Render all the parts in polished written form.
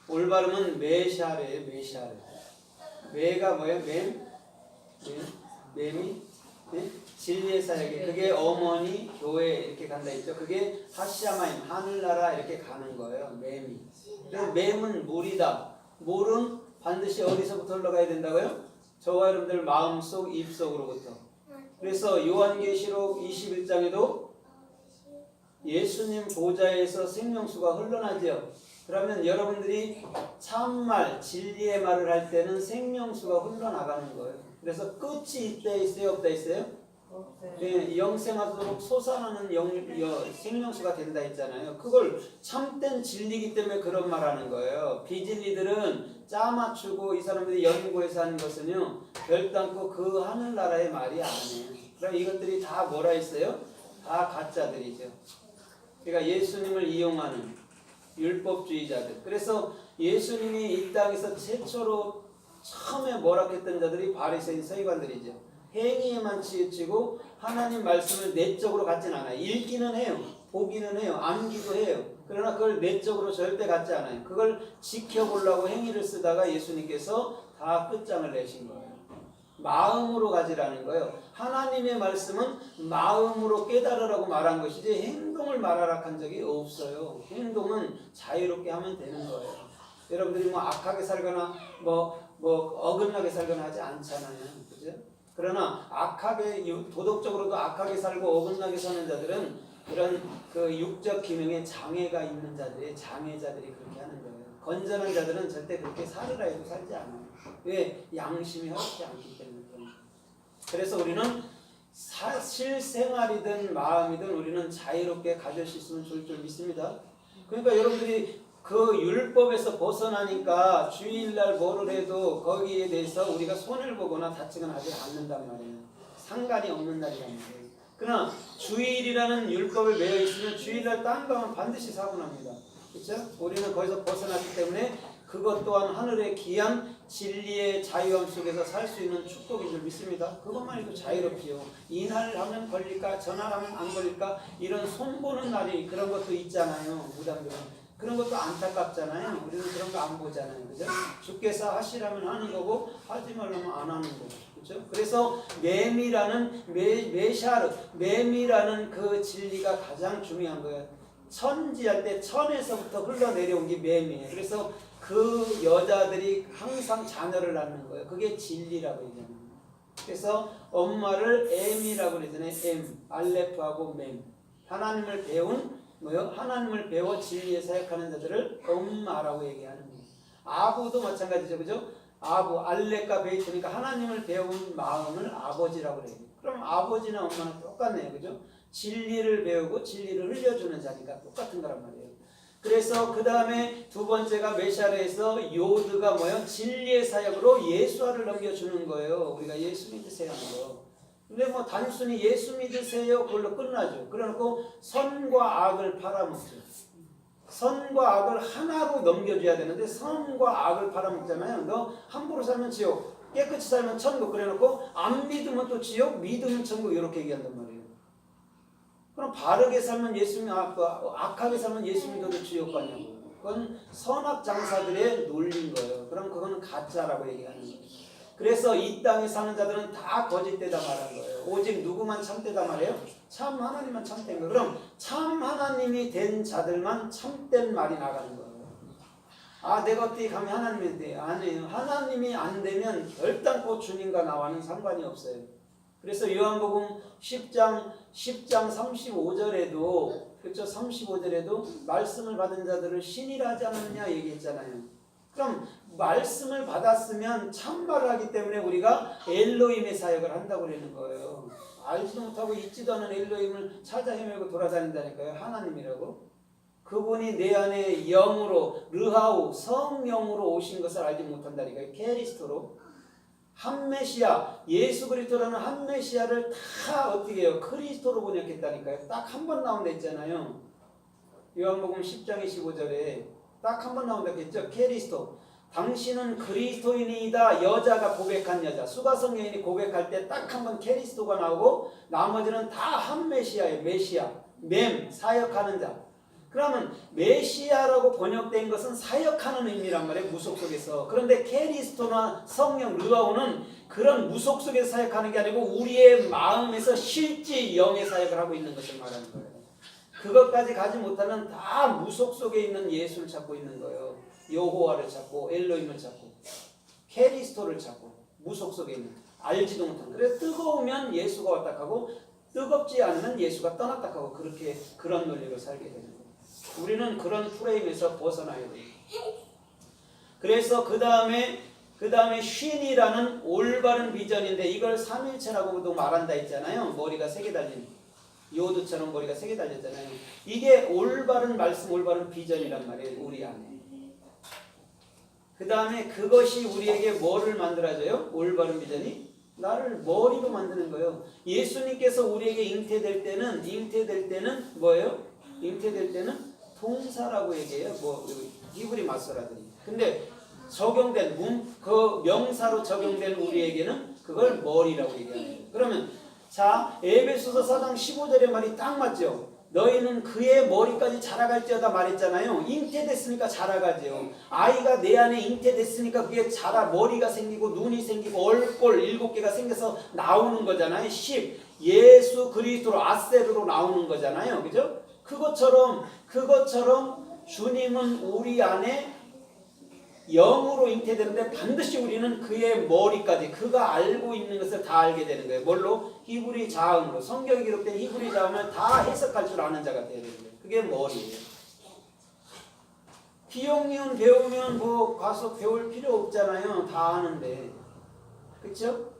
올바름은 메샤르예요. 메샤르. 메가 뭐예요? 맴이 네? 진리의 사역이 그게 어머니 교회 이렇게 간다 했죠. 그게 하샤마임 하늘나라 이렇게 가는 거예요. 맴이. 그래서 맴은 물이다. 물은 반드시 어디서부터 흘러가야 된다고요? 저와 여러분들 마음속 입속으로부터. 그래서 요한계시록 21장에도 예수님 보좌에서 생명수가 흘러나죠. 그러면 여러분들이 참말, 진리의 말을 할 때는 생명수가 흘러나가는 거예요. 그래서 끝이 있다 있어요? 없다 있어요? 네, 영생하도록 솟아나는 생명수가 된다 했잖아요. 그걸 참된 진리이기 때문에 그런 말 하는 거예요. 비진리들은 짜맞추고 이 사람들이 연구해서 하는 것은요, 결단코 그 하늘나라의 말이 아니에요. 그럼 이것들이 다 뭐라 했어요? 다 가짜들이죠. 그러니까 예수님을 이용하는 율법주의자들. 그래서 예수님이 이 땅에서 최초로 처음에 뭐라했던 자들이 바리새인 서기관들이죠. 행위에만 치우치고 하나님 말씀을 내적으로 갖진 않아요. 읽기는 해요. 보기는 해요. 암기도 해요. 그러나 그걸 내적으로 절대 갖지 않아요. 그걸 지켜보려고 행위를 쓰다가 예수님께서 다 끝장을 내신 거예요. 마음으로 가지라는 거예요. 하나님의 말씀은 마음으로 깨달으라고 말한 것이지 행동을 말하라 한 적이 없어요. 행동은 자유롭게 하면 되는 거예요. 여러분들이 뭐 악하게 살거나 뭐 어긋나게 살거나 하지 않잖아요. 그죠? 그러나 악하게 도덕적으로도 악하게 살고 어긋나게 사는 자들은 그런 그 육적 기능에 장애가 있는 자들이 장애자들이 그렇게 하는 거예요. 건전한 자들은 절대 그렇게 살으라 해도 살지 않아요. 왜? 양심이 허락지 않기 때문에. 그래서 우리는 실생활이든 마음이든 우리는 자유롭게 가질 수 있으면 좋을 줄 믿습니다. 그러니까 여러분들이 그 율법에서 벗어나니까 주일날 뭐를 해도 거기에 대해서 우리가 손해를 보거나 다치거나 하지 않는단 말이에요. 상관이 없는 날이란 말이에요. 그러나 주일이라는 율법에 매여 있으면 주일날 딴 거면 반드시 사고 납니다. 그렇죠? 우리는 거기서 벗어났기 때문에 그것 또한 하늘의 귀한 진리의 자유함 속에서 살 수 있는 축복인 줄 믿습니다. 그것만 해도 자유롭지요. 이날 하면 걸릴까 전날 하면 안 걸릴까 이런 손보는 날이 그런 것도 있잖아요. 무당들은 그런 것도 안타깝잖아요. 우리는 그런 거 안 보잖아요. 그죠? 주께서 하시라면 하는 거고 하지 말라면 안 하는 거고. 그렇죠? 그래서 맴이라는 맴이라는 그 진리가 가장 중요한 거예요. 천지할 때 천에서부터 흘러내려온 게 맴이에요. 그래서 그 여자들이 항상 자녀를 낳는 거예요. 그게 진리라고 얘기하는 거예요. 그래서 엄마를 M이라고 그러잖아요. M, 알레프하고 맴. 하나님을 배운 뭐요? 하나님을 배워 진리에 사역하는 자들을 엄마라고 얘기하는 거예요. 아부도 마찬가지죠, 그죠? 아부, 알레과 베이트니까 하나님을 배운 마음을 아버지라고 그래요. 그럼 아버지나 엄마는 똑같네요, 그죠? 진리를 배우고 진리를 흘려주는 자니까 똑같은 거란 말이에요. 그래서 그 다음에 두 번째가 메샤르에서 요드가 뭐예요? 진리의 사역으로 예수화를 넘겨주는 거예요. 우리가 예수 믿으세요 하는 거. 근데 뭐 단순히 예수 믿으세요 그걸로 끝나죠. 그래놓고 선과 악을 팔아먹죠. 선과 악을 하나로 넘겨줘야 되는데 선과 악을 팔아먹잖아요. 너 함부로 살면 지옥, 깨끗이 살면 천국 그래놓고 안 믿으면 또 지옥, 믿으면 천국 이렇게 얘기한단 말이에요. 그럼 바르게 살면 예수 믿고 악하게 살면 예수 믿어도 지옥 가냐고. 그건 선악 장사들의 논리인 거예요. 그럼 그거는 가짜라고 얘기하는 거예요. 그래서 이 땅에 사는 자들은 다 거짓되다 말한 거예요. 오직 누구만 참되다 말해요? 참 하나님만 참된 거예요. 그럼 참 하나님이 된 자들만 참된 말이 나가는 거예요. 아, 내가 어떻게 감히 하나님이 돼? 아니에요. 하나님이 안 되면 결단코 주님과 나와는 상관이 없어요. 그래서 요한복음 10장 35절에도 그렇죠? 35절에도 말씀을 받은 자들을 신이라 하지 않느냐 얘기했잖아요. 그럼 말씀을 받았으면 참말을 하기 때문에 우리가 엘로힘의 사역을 한다고 그러는 거예요. 알지도 못하고 있지도 않은 엘로힘을 찾아 헤매고 돌아다닌다니까요. 하나님이라고. 그분이 내 안에 영으로 르하우 성령으로 오신 것을 알지 못한다니까요. 캐리스토로. 한 메시아, 예수 그리스도라는 한 메시아를 다 어떻게 해요? 크리스토로 번역했다니까요. 딱 한 번 나온다 했잖아요. 요한복음 10장 25절에 딱 한 번 나온다 했죠. 캐리스토. 당신은 그리스도인이다. 여자가 고백한 여자. 수가성 여인이 고백할 때 딱 한 번 캐리스토가 나오고 나머지는 다 한 메시아예요. 메시아. 맴, 사역하는 자. 그러면 메시아라고 번역된 것은 사역하는 의미란 말이에요. 무속 속에서. 그런데 케리스토나 성령 르바오는 그런 무속 속에서 사역하는 게 아니고 우리의 마음에서 실제 영의 사역을 하고 있는 것을 말하는 거예요. 그것까지 가지 못하면 다 무속 속에 있는 예수를 찾고 있는 거예요. 여호와를 찾고 엘로힘을 찾고 케리스토를 찾고 무속 속에 있는 알지도 못한. 그래서 뜨거우면 예수가 왔다 하고 뜨겁지 않으면 예수가 떠났다 하고 그렇게 그런 논리로 살게 되는 거예요. 우리는 그런 프레임에서 벗어나야 돼요. 그래서 그 다음에 쉰이라는 올바른 비전인데 이걸 삼일체라고도 말한다 했잖아요. 머리가 3개 달린 요드처럼 머리가 3개 달렸잖아요. 이게 올바른 말씀, 올바른 비전이란 말이에요. 우리 안에. 그 다음에 그것이 우리에게 뭐를 만들어줘요? 올바른 비전이 나를 머리로 만드는 거예요. 예수님께서 우리에게 잉태될 때는 뭐예요? 잉태될 때는 동사라고 얘기해요. 히브리 마소라더니. 근데 적용된 그 명사로 적용된 우리에게는 그걸 머리라고 얘기해요. 그러면 자, 에베소서 4장 15절의 말이 딱 맞죠? 너희는 그의 머리까지 자라갈지어다 말했잖아요. 잉태됐으니까 자라가죠. 아이가 내 안에 잉태됐으니까 그게 머리가 생기고 눈이 생기고 얼굴 7개가 생겨서 나오는 거잖아요. 10 예수 그리스도로 아세르로 나오는 거잖아요. 그죠? 그것처럼 주님은 우리 안에 영으로 잉태되는데 반드시 우리는 그의 머리까지 그가 알고 있는 것을 다 알게 되는 거예요. 뭘로? 히브리 자음으로. 성경에 기록된 히브리 자음을 다 해석할 줄 아는 자가 되는 거예요. 그게 머리예요. 기억니은 배우면 가서 배울 필요 없잖아요. 다 아는데. 그렇죠?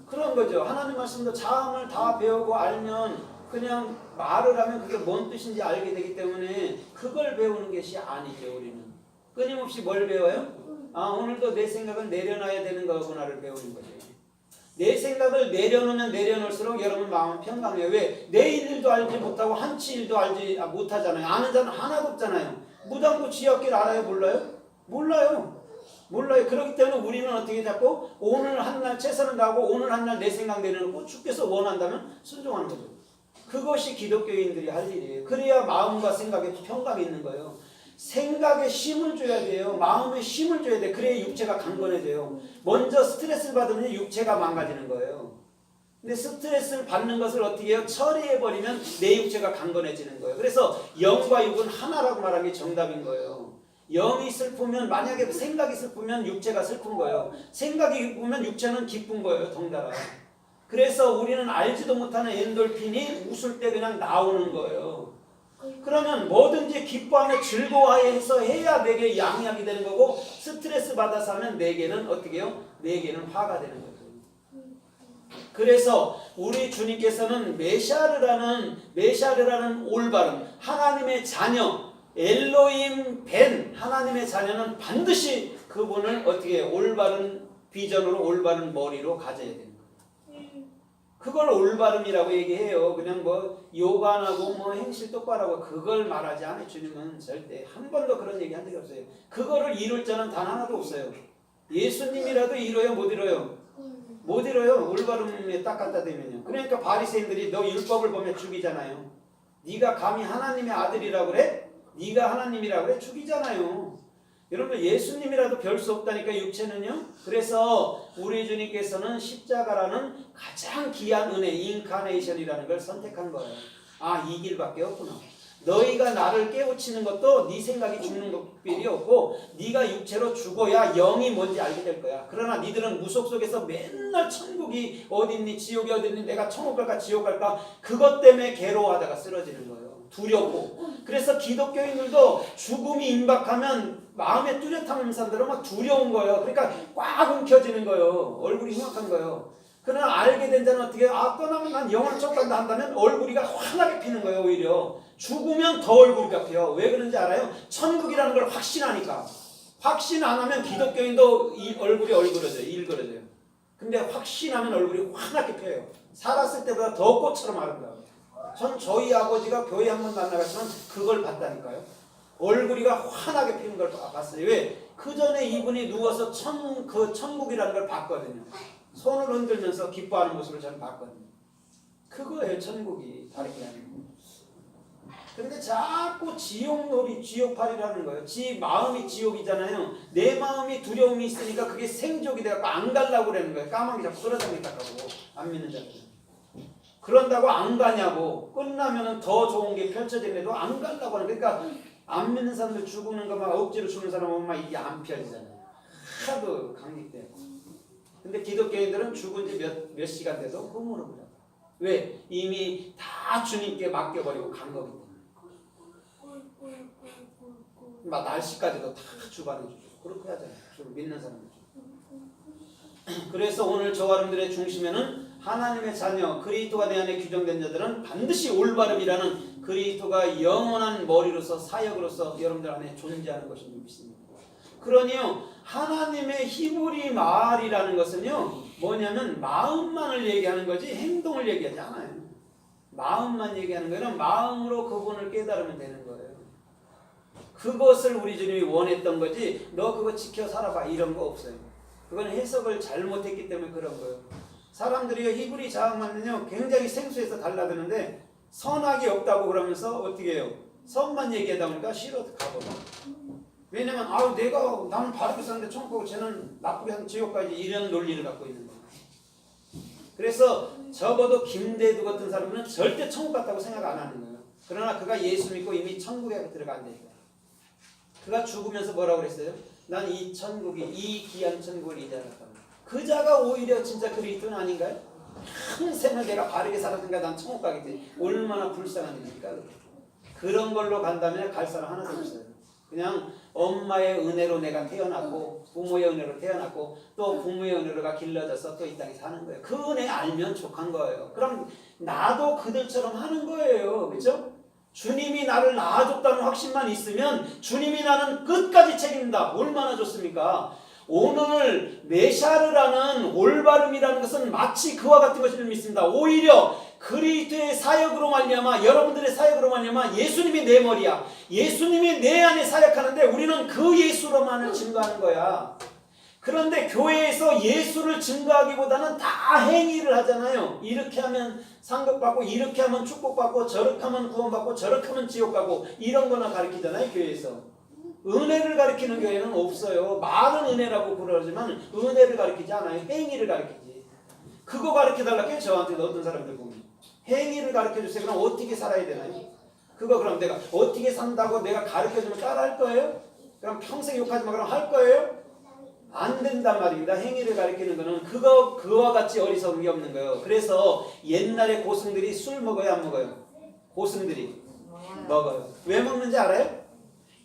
그런 거죠. 하나님 말씀도 자음을 다 배우고 알면 그냥 말을 하면 그게 뭔 뜻인지 알게 되기 때문에 그걸 배우는 것이 아니죠. 우리는. 끊임없이 뭘 배워요? 오늘도 내 생각을 내려놔야 되는 거구나를 배우는 거죠. 내 생각을 내려놓으면 내려놓을수록 여러분 마음은 평강해요. 왜? 내일 일도 알지 못하고 한치 일도 알지 못하잖아요. 아는 자는 하나도 없잖아요. 무당도 지역길 알아요? 몰라요. 그렇기 때문에 우리는 어떻게 잡고 오늘 한날 최선을 다하고 오늘 한날 내 생각 내려놓고 주께서 원한다면 순종하는 거죠. 그것이 기독교인들이 할 일이에요. 그래야 마음과 생각에 평강이 있는 거예요. 생각에 힘을 줘야 돼요. 마음에 힘을 줘야 돼. 그래야 육체가 강건해져요. 먼저 스트레스를 받으면 육체가 망가지는 거예요. 근데 스트레스를 받는 것을 어떻게 해요? 처리해버리면 내 육체가 강건해지는 거예요. 그래서 영과 육은 하나라고 말하는 게 정답인 거예요. 영이 슬프면 만약에 생각이 슬프면 육체가 슬픈 거예요. 생각이 기쁘면 육체는 기쁜 거예요. 덩달아. 그래서 우리는 알지도 못하는 엔돌핀이 웃을 때 그냥 나오는 거예요. 그러면 뭐든지 기뻐하며 즐거워해서 해야 내게 양약이 되는 거고 스트레스 받아서 하면 내게는 어떻게 해요? 내게는 화가 되는 거죠. 그래서 우리 주님께서는 메시아르라는 올바른 하나님의 자녀 엘로힘 벤 하나님의 자녀는 반드시 그분을 어떻게 해요? 올바른 비전으로 올바른 머리로 가져야 되는 거예요. 그걸 올바름이라고 얘기해요. 그냥 요반하고 행실 똑바로 하고 그걸 말하지 않아요. 주님은 절대 한 번도 그런 얘기 한 적이 없어요. 그거를 이룰 자는 단 하나도 없어요. 예수님이라도 이뤄요? 못 이뤄요? 못 이뤄요. 올바름에 딱 갖다 대면요. 그러니까 바리새인들이 너 율법을 보면 죽이잖아요. 네가 감히 하나님의 아들이라고 그래? 네가 하나님이라고 그래? 죽이잖아요. 여러분 예수님이라도 별 수 없다니까 육체는요. 그래서 우리 주님께서는 십자가라는 가장 귀한 은혜 인카네이션이라는 걸 선택한 거예요. 이 길밖에 없구나. 너희가 나를 깨우치는 것도 네 생각이 죽는 것뿐이 없고 네가 육체로 죽어야 영이 뭔지 알게 될 거야. 그러나 니들은 무속 속에서 맨날 천국이 어딨니 지옥이 어딨니 내가 천국 갈까 지옥 갈까 그것 때문에 괴로워하다가 쓰러지는 거예요. 두렵고. 그래서 기독교인들도 죽음이 임박하면 마음에 뚜렷한 사람들은 막 두려운 거예요. 그러니까 꽉 움켜쥐는 거예요. 얼굴이 흉악한 거예요. 그러나 알게 된 자는 어떻게 떠나면 난 영원히 쪽 간다 한다면 얼굴이가 환하게 피는 거예요. 오히려 죽으면 더 얼굴이가 피어. 왜 그런지 알아요? 천국이라는 걸 확신하니까. 확신 안 하면 기독교인도 이 얼굴이 일그러져요. 근데 확신하면 얼굴이 환하게 펴요. 살았을 때보다 더 꽃처럼 아름다워요. 전 저희 아버지가 교회 한 번 만나갔지만 그걸 봤다니까요. 얼굴이가 환하게 피는 걸 봤어요. 왜? 그 전에 이분이 누워서 천국이라는 걸 봤거든요. 손을 흔들면서 기뻐하는 모습을 저는 봤거든요. 그거예요. 천국이 다른 게 아니고. 근데 자꾸 지옥놀이, 지옥팔이라는 거예요. 지 마음이 지옥이잖아요. 내 마음이 두려움이 있으니까 그게 생지옥이 돼갖고 안 가려고 그러는 거예요. 까마귀 자꾸 쏘라다니다고 안 믿는 자들. 그런다고 안 가냐고. 끝나면은 더 좋은 게 펼쳐지는데도 안 가려고 하는. 그러니까 안 믿는 사람들 죽는 거 막 억지로 죽는 사람 보면 막 이게 안 펴지잖아요. 하도 강력되고. 근데 기독교인들은 죽은 지 몇 시간 돼도 꿈으로 그래요. 왜? 이미 다 주님께 맡겨버리고 간 거기 때문에. 막 날씨까지도 다 주관해주고 그렇게 하잖아요. 좀 믿는 사람들. 그래서 오늘 저 여러분들의 중심에는 하나님의 자녀 그리스도가 내 안에 규정된 자들은 반드시 올바름이라는 그리스도가 영원한 머리로서 사역으로서 여러분들 안에 존재하는 것인 줄 믿습니다. 그러니요 하나님의 히브리 말이라는 것은요 뭐냐면 마음만을 얘기하는 거지 행동을 얘기하지 않아요. 마음만 얘기하는 거는 마음으로 그분을 깨달으면 되는 거예요. 그것을 우리 주님이 원했던 거지 너 그거 지켜 살아봐 이런 거 없어요. 그건 해석을 잘못했기 때문에 그런 거예요. 사람들이 히브리 자음만은요 굉장히 생소해서 달라드는데 선악이 없다고 그러면서 어떻게 해요? 선만 얘기하다 보니까 싫어 가버려. 왜냐면 나는 바르게 사는데 천국 가고 쟤는 나쁘게 사는 지옥 가야지 이런 논리를 갖고 있는 거예요. 그래서 적어도 김대두 같은 사람은 절대 천국 갔다고 생각 안 하는 거예요. 그러나 그가 예수 믿고 이미 천국에 들어간다니까. 그가 죽으면서 뭐라고 그랬어요? 난 이 천국이 이 귀한 천국을 이제알았다. 그 자가 오히려 진짜 그리스도는 아닌가요? 평생을 내가 바르게 살았으니까 난 천국 가겠지. 얼마나 불쌍한 일입니까? 그런 걸로 간다면 갈 사람 하나도 없어요. 그냥 엄마의 은혜로 내가 태어났고 부모의 은혜로 태어났고 또 부모의 은혜로가 길러져서 또 이 땅에 사는 거예요. 그 은혜 알면 족한 거예요. 그럼 나도 그들처럼 하는 거예요. 그렇죠? 주님이 나를 낳아줬다는 확신만 있으면 주님이 나는 끝까지 책임진다. 얼마나 좋습니까? 오늘 메샤르라는 올바름이라는 것은 마치 그와 같은 것을 믿습니다. 오히려 그리스도의 사역으로 말미암아 여러분들의 사역으로 말미암아 예수님이 내 머리야. 예수님이 내 안에 사역하는데 우리는 그 예수로만을 증거하는 거야. 그런데 교회에서 예수를 증거하기보다는 다 행위를 하잖아요. 이렇게 하면 상급받고 이렇게 하면 축복받고 저렇게 하면 구원받고 저렇게 하면 지옥가고 이런 거나 가르치잖아요. 교회에서. 은혜를 가르치는 교회는 없어요. 말은 은혜라고 그러지만 은혜를 가르치지 않아요. 행위를 가르치지. 그거 가르쳐달라고 해요. 저한테 어떤 사람들 보면. 행위를 가르쳐주세요. 그럼 어떻게 살아야 되나요? 그거 그럼 내가 어떻게 산다고 내가 가르쳐주면 따라할 거예요? 그럼 평생 욕하지 마 그럼 할 거예요? 안 된단 말입니다. 행위를 가리키는 거는 그와 같이 어리석은 게 없는 거예요. 그래서 옛날에 고승들이 술 먹어요, 안 먹어요? 고승들이 먹어요. 왜 먹는지 알아요?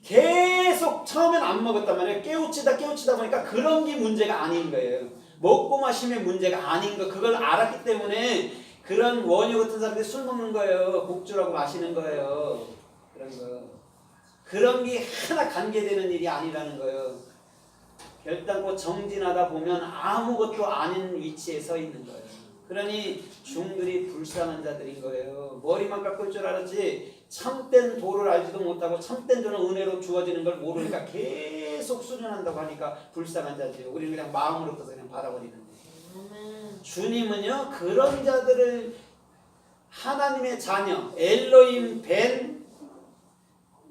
계속 처음엔 안 먹었단 말이에요. 깨우치다 보니까 그런 게 문제가 아닌 거예요. 먹고 마심의 문제가 아닌 거 그걸 알았기 때문에 그런 원효 같은 사람들이 술 먹는 거예요. 곡주라고 마시는 거예요. 그런 거. 그런 게 하나 관계되는 일이 아니라는 거예요. 결단코 정진하다 보면 아무것도 아닌 위치에 서 있는 거예요. 그러니 중들이 불쌍한 자들인 거예요. 머리만 깎을 줄 알았지 참된 도를 알지도 못하고 참된 도는 은혜로 주어지는 걸 모르니까 계속 수련한다고 하니까 불쌍한 자지요. 우리는 그냥 마음으로부터 그냥 받아버리는데 주님은요 그런 자들을 하나님의 자녀 엘로임 벤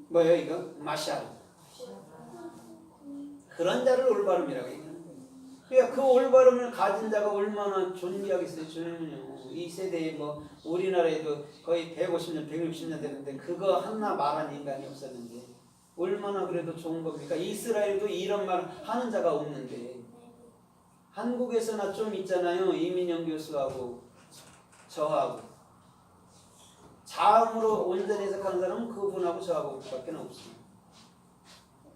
뭐예요 이거? 마샬 그런 자를 올바름이라고 얘기하는 거예요. 그러니까 그 올바름을 가진 자가 얼마나 존귀하겠어요. 주님은요. 이 세대에 뭐 우리나라에도 거의 150년, 160년 되는데 그거 하나 말하는 인간이 없었는데 얼마나 그래도 좋은 겁니까? 이스라엘도 이런 말 하는 자가 없는데 한국에서나 좀 있잖아요. 이민영 교수하고 저하고 자음으로 온전히 해석하는 사람은 그분하고 저하고 밖에 없습니다.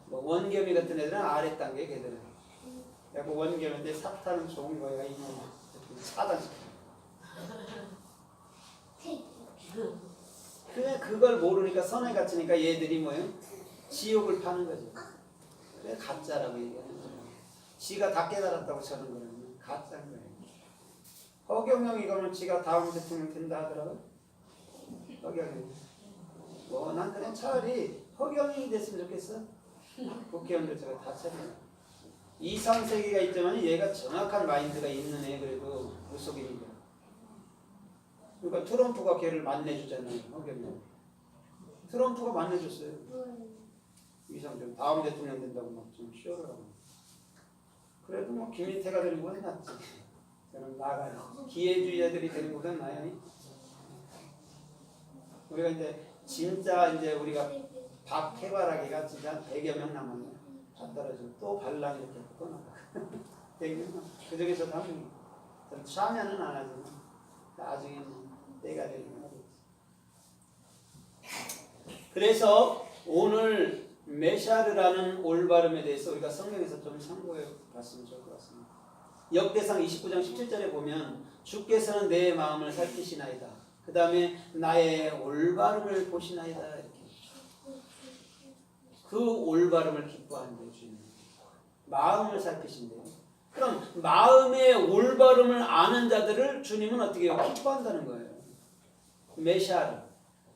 원겸이 같은 애들은 아래 단계 걔들은. 그래서 원겸인데 사탄은 좋은 거야 이놈. 차단시켜. 그냥 그걸 모르니까 선에 갇히니까 얘들이 뭐예요? 지옥을 파는 거죠. 그래 가짜라고 얘기하는 거예요. 지가 다 깨달았다고 저는 거는 가짜인 거예요. 허경영이 그러면 지가 다음 대통령 된다 하더라고요. 허경영. 난 그냥 차라리 허경영이 됐으면 좋겠어. 국회의원들 제가 다 차려요. 이상세계가 있지만 얘가 정확한 마인드가 있는 애 그래도 무속인이죠. 그러니까 트럼프가 걔를 만나주잖아요. 허경영. 트럼프가 만나줬어요. 위상 좀 다음 대통령 된다고 막 좀 쉬어라고. 그래도 뭐 김인태가 되는 건 낫지. 저는 나가요. 기회주의자들이 되는 것은 나요. 우리가 이제 진짜 이제 우리가 밥 해바라기가 진짜 100여 명 남았네. 다 떨어지고 또 발랑 이렇게 또 나가. 100명 그 중에서 한 명. 전 참여는 안 하지만 나중에는 때가 되는 거지. 그래서 오늘 메샤르라는 올바름에 대해서 우리가 성경에서 좀 참고해 봤으면 좋을 것 같습니다. 역대상 29장 17절에 보면 주께서는 내 마음을 살피시나이다. 그 다음에 나의 올바름을 보시나이다. 이렇게. 그 올바름을 기뻐하는데 주님. 마음을 살피신대요. 그럼 마음의 올바름을 아는 자들을 주님은 어떻게 해요? 기뻐한다는 거예요. 메샤르.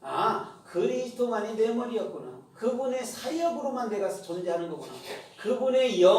아, 그리스도만이 내 머리였구나. 그분의 사역으로만 내가 존재하는 거구나. 그분의 영